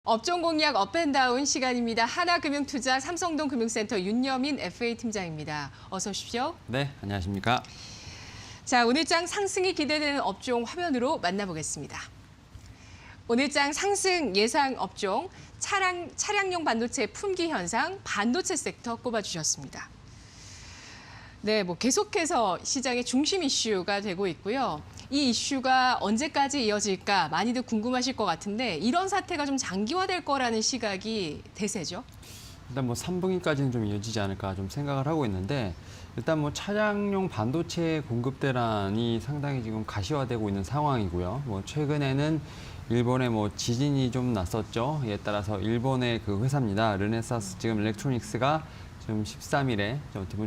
업종 공략 업앤다운 시간입니다. 하나금융투자 삼성동 금융센터 윤여민 FA 팀장입니다. 어서 오십시오. 네, 안녕하십니까. 자, 오늘장 상승이 기대되는 업종 화면으로 만나보겠습니다. 오늘장 상승 예상 업종, 차량용 반도체 품귀 현상, 반도체 섹터 꼽아주셨습니다. 네, 계속해서 시장의 중심 이슈가 되고 있고요. 이 이슈가 언제까지 이어질까 많이들 궁금하실 것 같은데 이런 사태가 좀 장기화될 거라는 시각이 대세죠. 일단 3분기까지는 좀 이어지지 않을까 좀 생각을 하고 있는데 일단 차량용 반도체 공급 대란이 상당히 지금 가시화되고 있는 상황이고요. 최근에는 일본에 지진이 좀 났었죠. 이에 따라서 일본의 그 회사입니다. 르네사스 지금 일렉트로닉스가 지금 13일에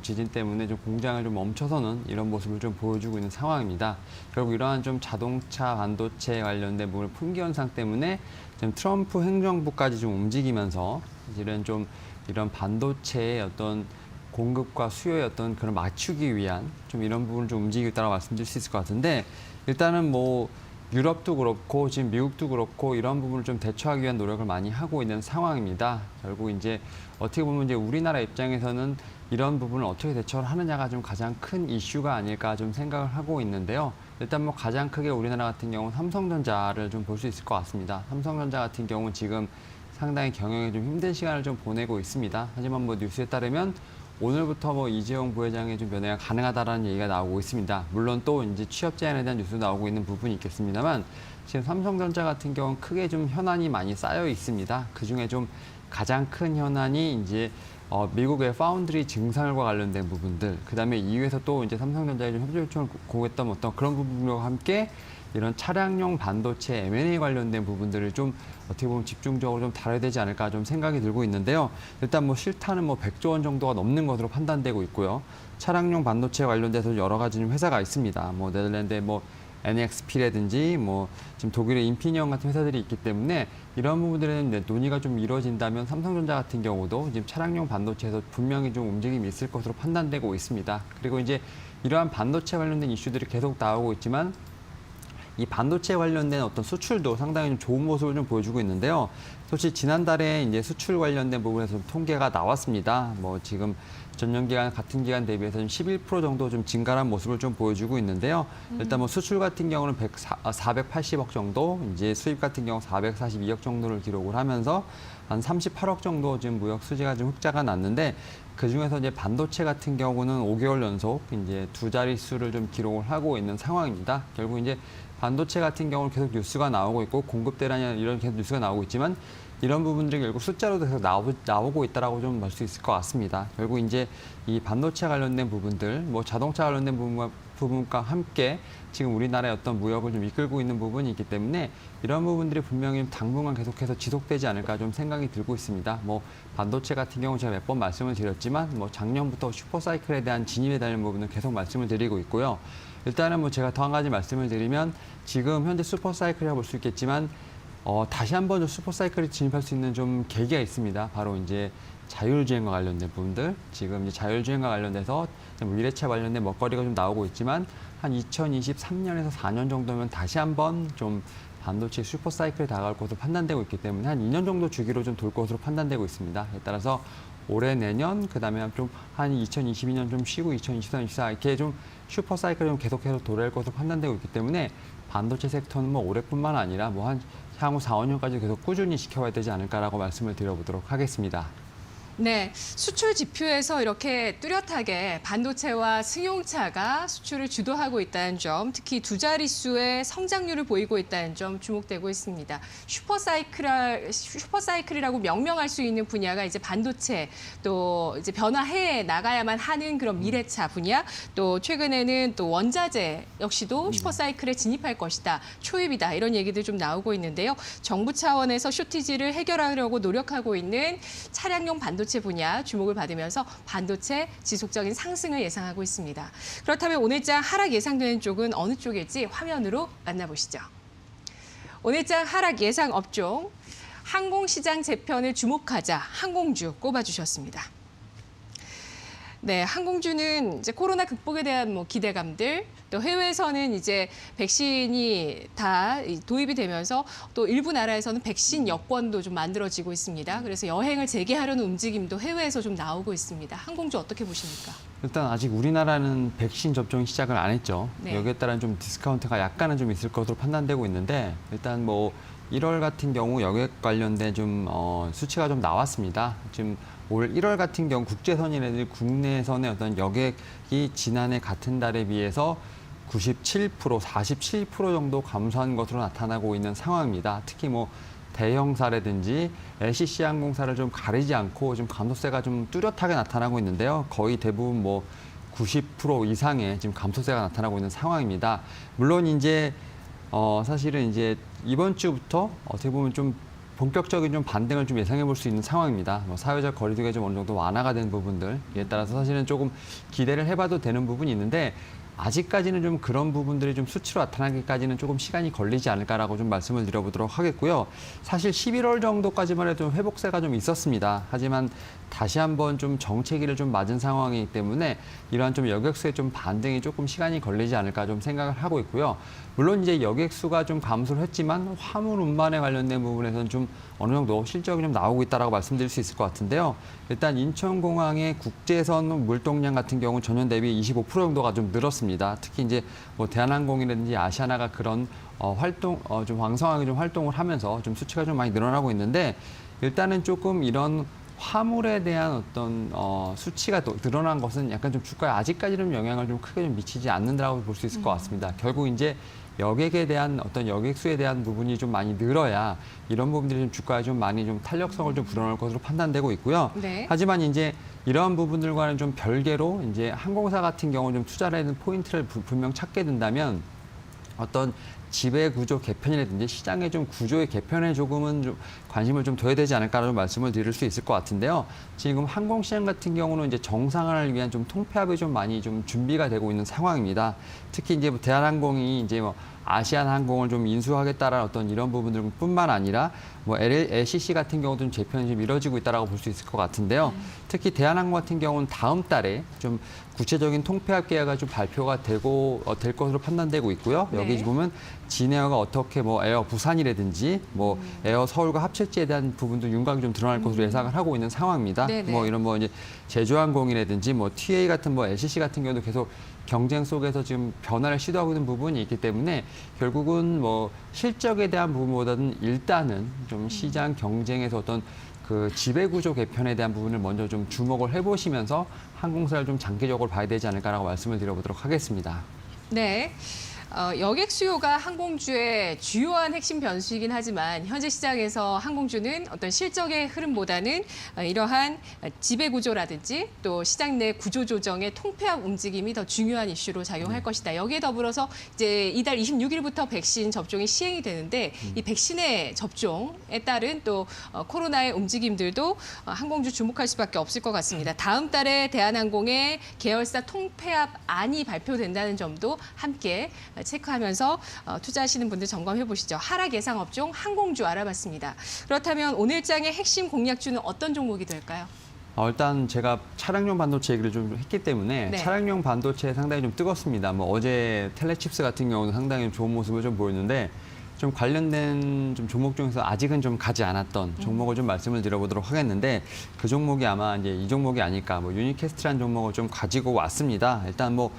지진 때문에 좀 공장을 좀 멈춰서는 이런 모습을 좀 보여주고 있는 상황입니다. 결국 이러한 좀 자동차 반도체 관련된 부분 품귀 현상 때문에 지금 트럼프 행정부까지 좀 움직이면서 이런 반도체의 어떤 공급과 수요의 어떤 그런 맞추기 위한 좀 이런 부분을 좀 움직이고 있다고 말씀드릴 수 있을 것 같은데 일단은 유럽도 그렇고 지금 미국도 그렇고 이런 부분을 좀 대처하기 위한 노력을 많이 하고 있는 상황입니다. 결국 이제 어떻게 보면 이제 우리나라 입장에서는 이런 부분을 어떻게 대처를 하느냐가 좀 가장 큰 이슈가 아닐까 좀 생각을 하고 있는데요. 일단 가장 크게 우리나라 같은 경우는 삼성전자를 좀 볼 수 있을 것 같습니다. 삼성전자 같은 경우는 지금 상당히 경영에 좀 힘든 시간을 좀 보내고 있습니다. 하지만 뉴스에 따르면 오늘부터 이재용 부회장의 좀 면회가 가능하다라는 얘기가 나오고 있습니다. 물론 또 이제 취업 제한에 대한 뉴스도 나오고 있는 부분이 있겠습니다만 지금 삼성전자 같은 경우는 크게 좀 현안이 많이 쌓여 있습니다. 그 중에 좀 가장 큰 현안이 이제 미국의 파운드리 증산과 관련된 부분들, 그다음에 이후에서 또 이제 삼성전자에 좀 협조 요청을 공했던 어떤 그런 부분과 함께 이런 차량용 반도체 M&A 관련된 부분들을 좀 어떻게 보면 집중적으로 좀 다뤄야 되지 않을까 좀 생각이 들고 있는데요. 일단 실타는 100조 원 정도가 넘는 것으로 판단되고 있고요. 차량용 반도체 관련돼서 여러 가지 회사가 있습니다. 네덜란드의 NXP라든지 지금 독일의 인피니언 같은 회사들이 있기 때문에 이런 부분들에는 논의가 좀 이루어진다면 삼성전자 같은 경우도 지금 차량용 반도체에서 분명히 좀 움직임이 있을 것으로 판단되고 있습니다. 그리고 이제 이러한 반도체 관련된 이슈들이 계속 나오고 있지만 이 반도체 관련된 어떤 수출도 상당히 좀 좋은 모습을 좀 보여주고 있는데요. 솔직히 지난달에 이제 수출 관련된 부분에서 좀 통계가 나왔습니다. 지금 전년 기간 같은 기간 대비해서 좀 11% 정도 좀 증가한 모습을 좀 보여주고 있는데요. 일단 수출 같은 경우는 480억 정도, 이제 수입 같은 경우 442억 정도를 기록을 하면서 한 38억 정도 지금 무역 수지가 좀 흑자가 났는데 그 중에서 이제 반도체 같은 경우는 5개월 연속 이제 두 자릿수를 좀 기록을 하고 있는 상황입니다. 결국 이제 반도체 같은 경우는 계속 뉴스가 나오고 있고 공급 대란이나 이런 계속 뉴스가 나오고 있지만 이런 부분들이 결국 숫자로도 계속 나오고 있다라고 좀 볼 수 있을 것 같습니다. 결국 이제 이 반도체 관련된 부분들, 자동차 관련된 부분과 함께 지금 우리나라의 어떤 무역을 좀 이끌고 있는 부분이 있기 때문에 이런 부분들이 분명히 당분간 계속해서 지속되지 않을까 좀 생각이 들고 있습니다. 반도체 같은 경우 제가 몇 번 말씀을 드렸지만 작년부터 슈퍼사이클에 대한 진입에 대한 부분은 계속 말씀을 드리고 있고요. 일단은 제가 더 한 가지 말씀을 드리면 지금 현재 슈퍼사이클이라고 볼 수 있겠지만 다시 한번 슈퍼사이클에 진입할 수 있는 좀 계기가 있습니다. 바로 이제 자율주행과 관련된 부분들, 지금 이제 자율주행과 관련돼서 미래차 관련된 먹거리가 좀 나오고 있지만 한 2023년에서 4년 정도면 다시 한번 좀 반도체 슈퍼사이클에 다가갈 것으로 판단되고 있기 때문에 한 2년 정도 주기로 좀 돌 것으로 판단되고 있습니다. 따라서 올해 내년 그다음에 좀 한 2022년 좀 쉬고 2023, 2024 이렇게 좀 슈퍼사이클이 좀 계속해서 도래할 것으로 판단되고 있기 때문에 반도체 섹터는 올해뿐만 아니라 한 향후 4, 5년까지 계속 꾸준히 지켜봐야 되지 않을까라고 말씀을 드려보도록 하겠습니다. 네, 수출 지표에서 이렇게 뚜렷하게 반도체와 승용차가 수출을 주도하고 있다는 점, 특히 두 자릿수의 성장률을 보이고 있다는 점 주목되고 있습니다. 슈퍼사이클이라고 명명할 수 있는 분야가 이제 반도체, 또 이제 변화해 나가야만 하는 그런 미래차 분야, 또 최근에는 또 원자재 역시도 슈퍼사이클에 진입할 것이다, 초입이다 이런 얘기들 좀 나오고 있는데요. 정부 차원에서 쇼티지를 해결하려고 노력하고 있는 차량용 반도체 분야 주목을 받으면서 반도체 지속적인 상승을 예상하고 있습니다. 그렇다면 오늘장 하락 예상되는 쪽은 어느 쪽일지 화면으로 만나보시죠. 오늘장 하락 예상 업종, 항공시장 재편을 주목하자 항공주 꼽아주셨습니다. 네, 항공주는 이제 코로나 극복에 대한 뭐 기대감들, 또 해외에서는 이제 백신이 다 도입이 되면서 또 일부 나라에서는 백신 여권도 좀 만들어지고 있습니다. 그래서 여행을 재개하려는 움직임도 해외에서 좀 나오고 있습니다. 항공주 어떻게 보십니까? 일단 아직 우리나라는 백신 접종 시작을 안 했죠. 네. 여기에 따른 좀 디스카운트가 약간은 좀 있을 것으로 판단되고 있는데 일단 뭐 1월 같은 경우 여객 관련된 좀 수치가 좀 나왔습니다. 지금 올 1월 같은 경우 국제선이라든지 국내선의 어떤 여객이 지난해 같은 달에 비해서 97%, 47% 정도 감소한 것으로 나타나고 있는 상황입니다. 특히 뭐 대형사라든지 LCC 항공사를 좀 가리지 않고 좀 감소세가 좀 뚜렷하게 나타나고 있는데요. 거의 대부분 뭐 90% 이상의 지금 감소세가 나타나고 있는 상황입니다. 물론 이제 사실은 이제 이번 주부터 어떻게 보면 좀 본격적인 좀 반등을 좀 예상해 볼 수 있는 상황입니다. 뭐 사회적 거리두기가 좀 어느 정도 완화가 된 부분들에 따라서 사실은 조금 기대를 해봐도 되는 부분이 있는데 아직까지는 좀 그런 부분들이 좀 수치로 나타나기까지는 조금 시간이 걸리지 않을까라고 좀 말씀을 드려보도록 하겠고요. 사실 11월 정도까지만 해도 회복세가 좀 있었습니다. 하지만 다시 한번 좀 정체기를 좀 맞은 상황이기 때문에 이러한 좀 여객수의 좀 반등이 조금 시간이 걸리지 않을까 좀 생각을 하고 있고요. 물론 이제 여객수가 좀 감소를 했지만 화물 운반에 관련된 부분에서는 좀 어느 정도 실적이 좀 나오고 있다라고 말씀드릴 수 있을 것 같은데요. 일단 인천공항의 국제선 물동량 같은 경우 전년 대비 25% 정도가 좀 늘었습니다. 특히 이제 뭐 대한항공이라든지 아시아나가 그런 좀 왕성하게 좀 활동을 하면서 좀 수치가 좀 많이 늘어나고 있는데 일단은 조금 이런 화물에 대한 어떤 수치가 또 늘어난 것은 약간 좀 주가에 아직까지는 영향을 좀 크게 좀 미치지 않는다고 볼 수 있을 것 같습니다. 결국 이제 여객에 대한 어떤 여객수에 대한 부분이 좀 많이 늘어야 이런 부분들이 좀 주가에 좀 많이 좀 탄력성을 좀 불어넣을 것으로 판단되고 있고요. 네. 하지만 이제 이러한 부분들과는 좀 별개로 이제 항공사 같은 경우 좀 투자를 하는 포인트를 분명 찾게 된다면 어떤 지배 구조 개편이라든지 시장의 좀 구조의 개편에 조금은 좀 관심을 좀 둬야 되지 않을까라는 말씀을 드릴 수 있을 것 같은데요. 지금 항공시장 같은 경우는 이제 정상화를 위한 좀 통폐합이 좀 많이 좀 준비가 되고 있는 상황입니다. 특히 이제 뭐 대한항공이 이제 뭐 아시아나항공을 좀 인수하겠다라는 어떤 이런 부분들뿐만 아니라 뭐 LCC 같은 경우도 좀 재편이 좀 이뤄지고 있다라고 볼 수 있을 것 같은데요. 특히 대한항공 같은 경우는 다음 달에 좀 구체적인 통폐합 계약가 좀 발표가 될 것으로 판단되고 있고요. 여기 네. 보면 진에어가 어떻게 뭐 에어 부산이라든지 뭐 에어 서울과 합칠지에 대한 부분도 윤곽이 좀 드러날 것으로 예상을 하고 있는 상황입니다. 네네. 뭐 이런 뭐 이제 제주항공이라든지 뭐 TA 같은 뭐 LCC 같은 경우도 계속 경쟁 속에서 지금 변화를 시도하고 있는 부분이 있기 때문에 결국은 뭐 실적에 대한 부분보다는 일단은 좀 시장 경쟁에서 어떤 그 지배구조 개편에 대한 부분을 먼저 좀 주목을 해보시면서 항공사를 좀 장기적으로 봐야 되지 않을까라고 말씀을 드려보도록 하겠습니다. 네. 여객 수요가 항공주의 주요한 핵심 변수이긴 하지만 현재 시장에서 항공주는 어떤 실적의 흐름보다는 이러한 지배구조라든지 또 시장 내 구조 조정의 통폐합 움직임이 더 중요한 이슈로 작용할 것이다. 여기에 더불어서 이제 이달 26일부터 백신 접종이 시행이 되는데 이 백신의 접종에 따른 또 코로나의 움직임들도 항공주 주목할 수밖에 없을 것 같습니다. 다음 달에 대한항공의 계열사 통폐합안이 발표된다는 점도 함께 체크하면서 투자하시는 분들 점검해 보시죠. 하락 예상 업종 항공주 알아봤습니다. 그렇다면 오늘장의 핵심 공략주는 어떤 종목이 될까요? 일단 제가 차량용 반도체 얘기를 좀 했기 때문에 네. 차량용 반도체 상당히 좀 뜨겁습니다. 뭐 어제 텔레칩스 같은 경우는 상당히 좋은 모습을 좀 보였는데 좀 관련된 좀 종목 중에서 아직은 좀 가지 않았던 종목을 좀 말씀을 드려보도록 하겠는데 그 종목이 아마 이제 이 종목이 아닐까 뭐 유니캐스트라는 종목을 좀 가지고 왔습니다. 일단 뭐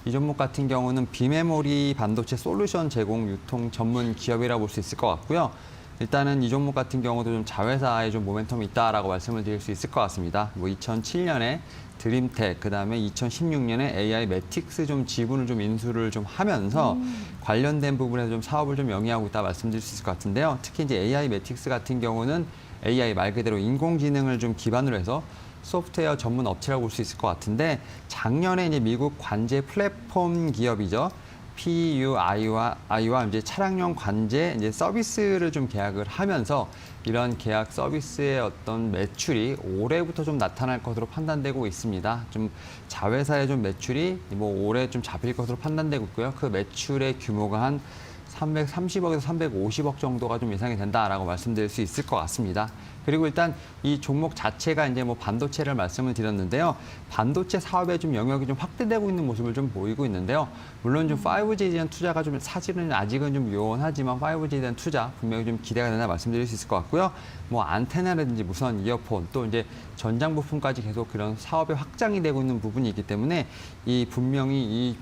이 종목 같은 경우는 비메모리 반도체 솔루션 제공 유통 전문 기업이라고 볼 수 있을 것 같고요. 일단은 이 종목 같은 경우도 좀 자회사에 좀 모멘텀이 있다라고 말씀을 드릴 수 있을 것 같습니다. 뭐 2007년에 드림텍, 그다음에 2016년에 AI 매틱스 좀 지분을 좀 인수를 좀 하면서 관련된 부분에서 좀 사업을 좀 영위하고 있다 말씀드릴 수 있을 것 같은데요. 특히 이제 AI 매틱스 같은 경우는 AI 말 그대로 인공지능을 좀 기반으로 해서 소프트웨어 전문 업체라고 볼 수 있을 것 같은데 작년에 이제 미국 관제 플랫폼 기업이죠. PUI와 이제 차량용 관제 이제 서비스를 좀 계약을 하면서 이런 계약 서비스의 어떤 매출이 올해부터 좀 나타날 것으로 판단되고 있습니다. 좀 자회사의 좀 매출이 뭐 올해 좀 잡힐 것으로 판단되고 있고요. 그 매출의 규모가 한 330억에서 350억 정도가 좀 예상이 된다라고 말씀드릴 수 있을 것 같습니다. 그리고 일단 이 종목 자체가 이제 뭐 반도체를 말씀을 드렸는데요. 반도체 사업의 좀 영역이 좀 확대되고 있는 모습을 좀 보이고 있는데요. 물론 좀 5G에 대한 투자가 좀 사실은 아직은 좀 요원하지만 5G에 대한 투자 분명히 좀 기대가 된다 말씀드릴 수 있을 것 같고요. 뭐 안테나라든지 무선 이어폰 또 이제 전장 부품까지 계속 그런 사업의 확장이 되고 있는 부분이 있기 때문에 이 분명히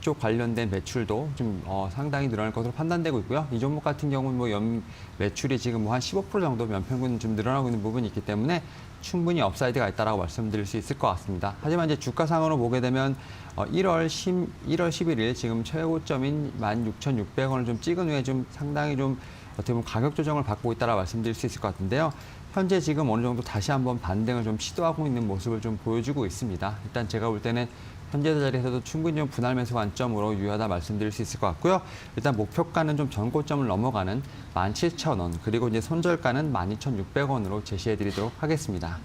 이쪽 관련된 매출도 좀 상당히 늘어날 것으로 판단되고 있고요. 이 종목 같은 경우는 뭐 연 매출이 지금 뭐 한 15% 정도 연평균 좀 늘어나고 있는 부분이 있기 때문에 충분히 업사이드가 있다라고 말씀드릴 수 있을 것 같습니다. 하지만 이제 주가상으로 보게 되면 1월 11일 지금 최고점인 16,600원을 좀 찍은 후에 좀 상당히 좀 어떻게 보면 가격 조정을 받고 있다라 말씀드릴 수 있을 것 같은데요. 현재 지금 어느 정도 다시 한번 반등을 좀 시도하고 있는 모습을 좀 보여주고 있습니다. 일단 제가 볼 때는 현재 자리에서도 충분히 좀 분할 매수 관점으로 유효하다 말씀드릴 수 있을 것 같고요. 일단 목표가는 좀 전고점을 넘어가는 17,000원, 그리고 이제 손절가는 12,600원으로 제시해 드리도록 하겠습니다.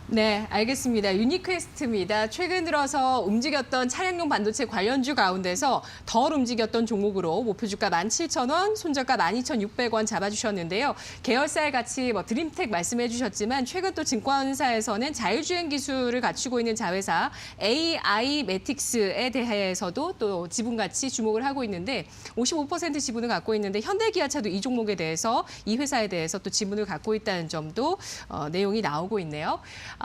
네, 알겠습니다. 유니퀘스트입니다. 최근 들어서 움직였던 차량용 반도체 관련주 가운데서 덜 움직였던 종목으로 목표주가 17,000원, 손절가 12,600원 잡아주셨는데요. 계열사의 가치 드림텍 말씀해 주셨지만 최근 또 증권사에서는 자율주행 기술을 갖추고 있는 자회사 AI 매틱스에 대해서도 또 지분 가치 주목을 하고 있는데 55% 지분을 갖고 있는데 현대기아차도 이 종목에 대해서 이 회사에 대해서 또 지분을 갖고 있다는 점도 내용이 나오고 있네요.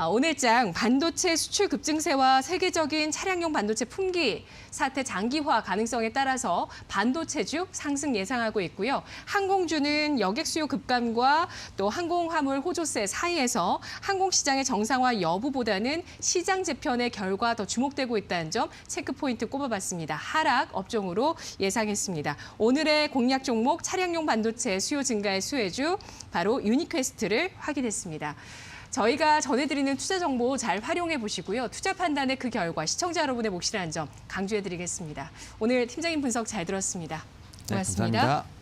오늘장 반도체 수출 급증세와 세계적인 차량용 반도체 품귀 사태 장기화 가능성에 따라서 반도체주 상승 예상하고 있고요. 항공주는 여객 수요 급감과 또 항공화물 호조세 사이에서 항공시장의 정상화 여부보다는 시장 재편의 결과 더 주목되고 있다는 점 체크포인트 꼽아봤습니다. 하락 업종으로 예상했습니다. 오늘의 공략 종목 차량용 반도체 수요 증가의 수혜주 바로 유니퀘스트를 확인했습니다. 저희가 전해드리는 투자 정보 잘 활용해 보시고요. 투자 판단의 그 결과 시청자 여러분의 몫이라는 점 강조해 드리겠습니다. 오늘 팀장님 분석 잘 들었습니다. 고맙습니다. 네, 감사합니다.